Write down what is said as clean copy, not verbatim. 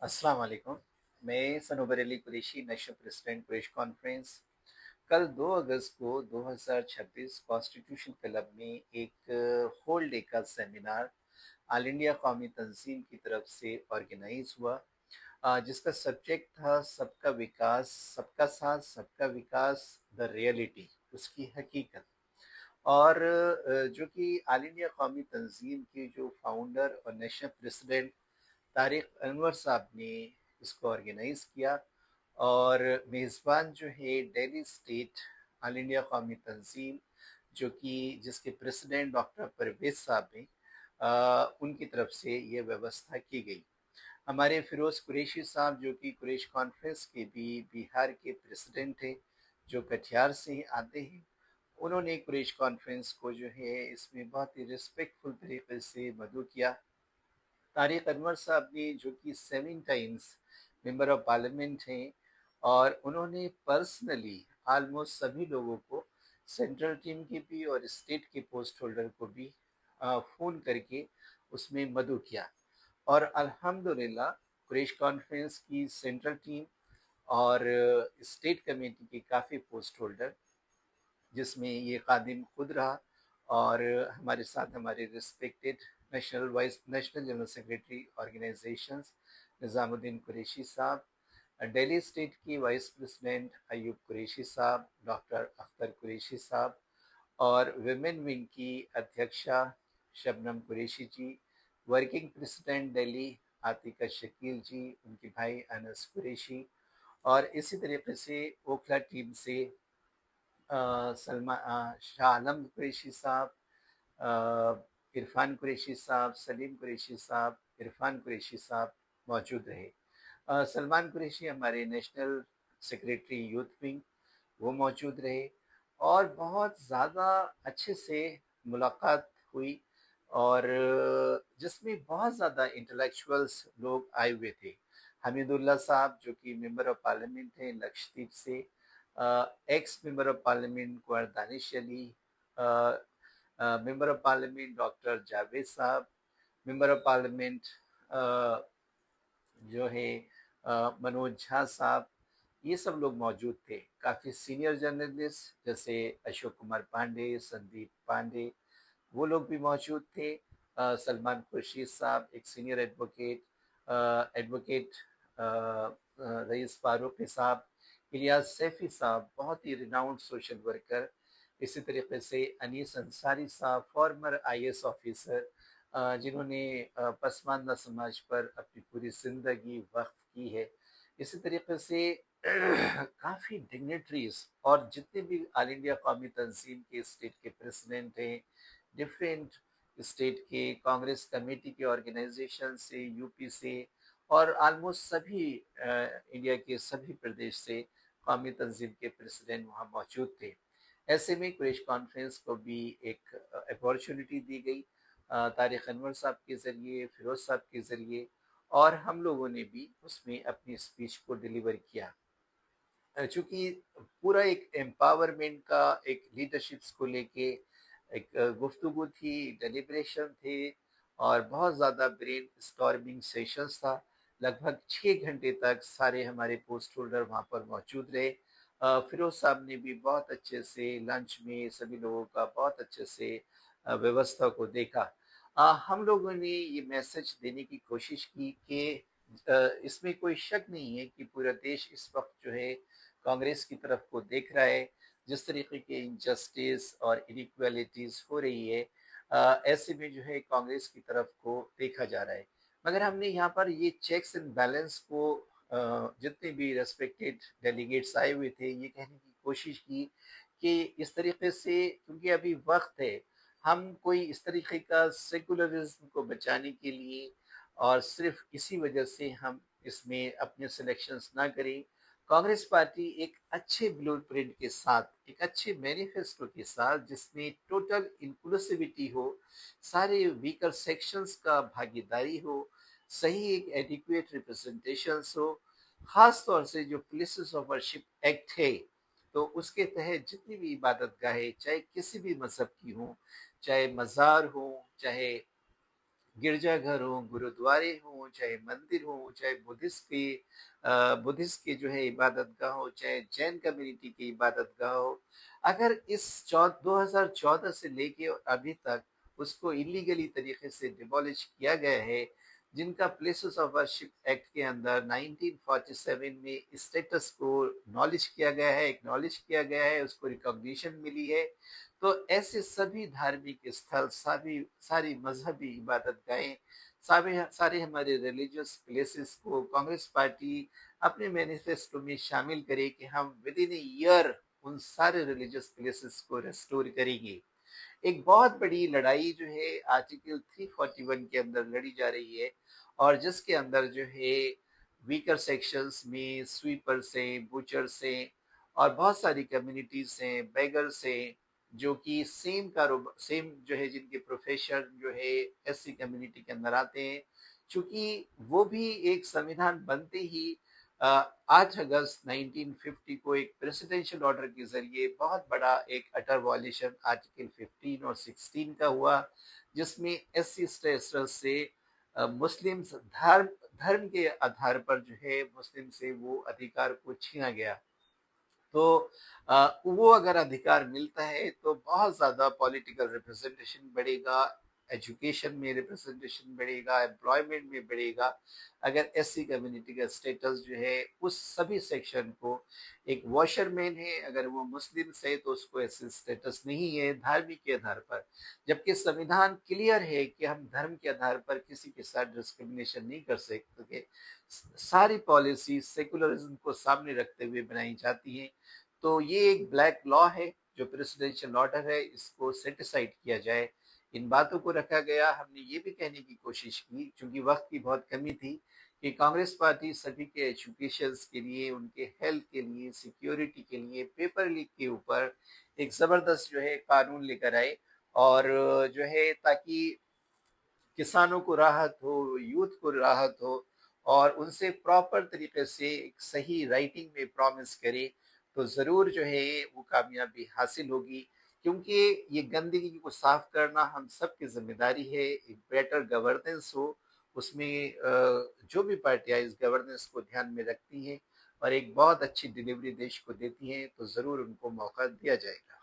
अस्सलाम वालेकुम। मैं Sanobar Ali Qureshi, national president Quresh conference. कल 2 अगस्त को 2026 कॉन्स्टिट्यूशन क्लब में एक होल डे का seminar all India Qaumi Tanzeem की तरफ से ऑर्गेनाइज हुआ, जिसका सब्जेक्ट था सबका विकास, सबका साथ, सबका विकास, द रियलिटी, उसकी हकीकत। और जो कि ऑल इंडिया कौमी तंजीम के जो फाउंडर और नेशनल प्रेसिडेंट तारिक अनवर साहब ने इसको ऑर्गेनाइज किया। और मेज़बान जो है Delhi state all India Qaumi तंजीम, जो कि जिसके प्रेसिडेंट डॉक्टर परवेज साहब हैं, उनकी तरफ से ये व्यवस्था की गई। हमारे फिरोज़ कुरैशी साहब, जो कि कुरैश कॉन्फ्रेंस के भी बिहार के प्रेसिडेंट थे, जो कटिहार से ही आते हैं, उन्होंने कुरैश कॉन्फ्रेंस को जो है इसमें बहुत ही रिस्पेक्टफुल तरीके से मदऊ किया। तारिक अनवर साहब ने, जो कि 7 टाइम्स मेंबर ऑफ पार्लियामेंट हैं, और उन्होंने पर्सनली ऑलमोस्ट सभी लोगों को, सेंट्रल टीम के भी और स्टेट के पोस्ट होल्डर को भी फ़ोन करके उसमें मदऊ किया। और अल्हम्दुलिल्लाह कुरैश कॉन्फ्रेंस की सेंट्रल टीम और स्टेट कमेटी के काफ़ी पोस्ट होल्डर, जिसमें ये खादिम खुद रहा, और हमारे साथ हमारे respected national general secretary organisations Nizamuddin Qureshi साहब, दिल्ली स्टेट की वाइस प्रेसिडेंट अयूब कुरैशी साहब, डॉक्टर अख्तर कुरैशी साहब, और विमेन विंग की अध्यक्षा शबनम कुरैशी जी, वर्किंग प्रेसिडेंट दिल्ली आतिका शकील जी, उनके भाई अनस कुरैशी, और इसी तरीके से ओखला टीम से शाह आलम कुरैशी साहब, इरफान कुरैशी साहब, सलीम कुरैशी साहब, इरफान कुरैशी साहब मौजूद रहे। सलमान कुरैशी हमारे नेशनल सेक्रेटरी यूथ विंग, वो मौजूद रहे। और बहुत ज़्यादा अच्छे से मुलाकात हुई, और जिसमें बहुत ज़्यादा इंटेलेक्चुअल्स लोग आए हुए थे। हमीदुल्लाह साहब, जो कि मेंबर ऑफ पार्लियामेंट हैं लक्षद्वीप से, x member of parliament Kunwar Danish Ali, member of parliament doctor Javed साहब, मेंबर ऑफ पार्लियामेंट जो है मनोज झा साहब, ये सब लोग मौजूद थे। काफ़ी सीनियर जर्नलिस्ट जैसे अशोक कुमार पांडे, संदीप पांडे, वो लोग भी मौजूद थे। सलमान खुर्शीद साहब, एक senior advocate, advocate rice Farooqui साहब, इलियास सैफी साहब, बहुत ही रिनाउंड सोशल वर्कर। इसी तरीके से अनीस अंसारी साहब, फॉर्मर आईएएस ऑफिसर, जिन्होंने पसमानदा समाज पर अपनी पूरी ज़िंदगी वक्फ की है। इसी तरीके से काफ़ी डिग्नेटरीज और जितने भी ऑल इंडिया कौमी तंजीम के स्टेट के प्रेसिडेंट हैं, डिफरेंट स्टेट के कांग्रेस कमेटी के ऑर्गेनाइजेशन से, यूपी से, और ऑलमोस्ट सभी इंडिया के सभी प्रदेश से कौमी तंजीम के प्रेसिडेंट वहाँ मौजूद थे। ऐसे में कुरैश कॉन्फ्रेंस को भी एक अपॉर्चुनिटी दी गई, तारिक अनवर साहब के ज़रिए, फिरोज़ साहब के ज़रिए, और हम लोगों ने भी उसमें अपनी स्पीच को डिलीवर किया। चूँकि पूरा एक एम्पावरमेंट का, एक लीडरशिप्स को लेके एक गुफ्तगू थी, डेलिब्रेशन थे, और बहुत ज़्यादा ब्रेन स्टॉर्मिंग सेशंस था। लगभग 6 घंटे तक सारे हमारे पोस्ट होल्डर वहाँ पर मौजूद रहे। फिरोज़ साहब ने भी बहुत अच्छे से लंच में सभी लोगों का बहुत अच्छे से व्यवस्था को देखा। हम लोगों ने ये मैसेज देने की कोशिश की कि इसमें कोई शक नहीं है कि पूरा देश इस वक्त जो है कांग्रेस की तरफ को देख रहा है। जिस तरीके के इनजस्टिस और इनइक्वालिटीज हो रही है, ऐसे में जो है कांग्रेस की तरफ को देखा जा रहा है। मगर हमने यहाँ पर ये चेक्स एंड बैलेंस को, जितने भी रेस्पेक्टेड डेलीगेट्स आए हुए थे, ये कहने की कोशिश की कि इस तरीके से, क्योंकि अभी वक्त है, हम कोई इस तरीके का सेकुलरिज्म को बचाने के लिए, और सिर्फ इसी वजह से हम इसमें अपने सिलेक्शंस ना करें। कांग्रेस पार्टी एक अच्छे ब्लूप्रिंट के साथ, एक अच्छे मैनिफेस्टो के साथ, जिसमें टोटल इंक्लूसिविटी हो, सारे वीकर सेक्शंस का भागीदारी हो, सही एक एडिक्वेट रिप्रेजेंटेशंस हो, खास तौर से जो प्लेसेस ऑफ वर्शिप एक्ट है, तो उसके तहत जितनी भी इबादत गाहें, चाहे किसी भी मजहब की हों, चाहे मज़ार हो, चाहे गिरजाघर हों, गुरुद्वारे हों, चाहे मंदिर हों, चाहे बुद्धिस्ट की जो है इबादतगाह हो, चाहे जैन कम्युनिटी की इबादतगाह हो, अगर इस 2014 से लेके अभी तक उसको इलीगली तरीके से डिमोलिश किया गया है, जिनका प्लेसेस ऑफ वर्शिप एक्ट के अंदर 1947 में स्टेटस को नॉलेज किया गया है, एक्नॉलेज किया गया है, उसको रिकॉग्निशन मिली है, तो ऐसे सभी धार्मिक स्थल, सभी सारी मजहबी इबादतगाहें, सारे सारे हमारे रिलीजियस प्लेसेस को कांग्रेस पार्टी अपने मैनिफेस्टो में शामिल करे कि हम विद इन ए ईयर उन सारे रिलीजियस प्लेसेस को रेस्टोर करेंगे। एक बहुत बड़ी लड़ाई जो है आर्टिकल 341 के अंदर लड़ी जा रही है, और जिसके अंदर जो है वीकर सेक्शंस में स्वीपर्स हैं, बुचर्स हैं, और बहुत सारी कम्युनिटीज हैं, बेगर्स हैं, जो कि सेम जो है जिनके प्रोफेशन जो है एससी कम्युनिटी के अंदर आते हैं, चूंकि वो भी एक संविधान बनते ही 8 अगस्त 1950 को एक प्रेसिडेंशियल ऑर्डर के जरिए बहुत बड़ा एक अटर वॉल्यूशन आर्टिकल 15 और 16 का हुआ, जिसमें एससी स्टेटस से मुस्लिम धर्म धर्म के आधार पर जो है मुस्लिम से वो अधिकार को छीना गया। तो वो अगर अधिकार मिलता है तो बहुत ज़्यादा पॉलिटिकल रिप्रेजेंटेशन बढ़ेगा, एजुकेशन में रिप्रेजेंटेशन बढ़ेगा, एम्प्लॉयमेंट में बढ़ेगा। अगर एससी कम्युनिटी का स्टेटस जो है उस सभी सेक्शन को, एक वॉशरमैन है अगर वो मुस्लिम है तो उसको एससी स्टेटस नहीं है धार्मिक के आधार पर, जबकि संविधान क्लियर है कि हम धर्म के आधार पर किसी के साथ डिस्क्रिमिनेशन नहीं कर सकते। सारी पॉलिसी सेकुलरिज्म को सामने रखते हुए बनाई जाती है। तो ये एक ब्लैक लॉ है, जो प्रेसिडेंशियल ऑर्डर है, इसको सेटिसाइड किया जाए। इन बातों को रखा गया। हमने ये भी कहने की कोशिश की, चूंकि वक्त की बहुत कमी थी, कि कांग्रेस पार्टी सभी के एजुकेशन के लिए, उनके हेल्थ के लिए, सिक्योरिटी के लिए पेपर लीक के ऊपर एक जबरदस्त जो है कानून लेकर आए, और जो है ताकि किसानों को राहत हो, यूथ को राहत हो, और उनसे प्रॉपर तरीके से एक सही राइटिंग में प्रॉमिस करे, तो ज़रूर जो है वो कामयाबी हासिल होगी। क्योंकि ये गंदगी को साफ करना हम सब की जिम्मेदारी है। एक बेटर गवर्नेंस हो, उसमें जो भी पार्टियां इस गवर्नेंस को ध्यान में रखती हैं और एक बहुत अच्छी डिलीवरी देश को देती हैं, तो ज़रूर उनको मौका दिया जाएगा।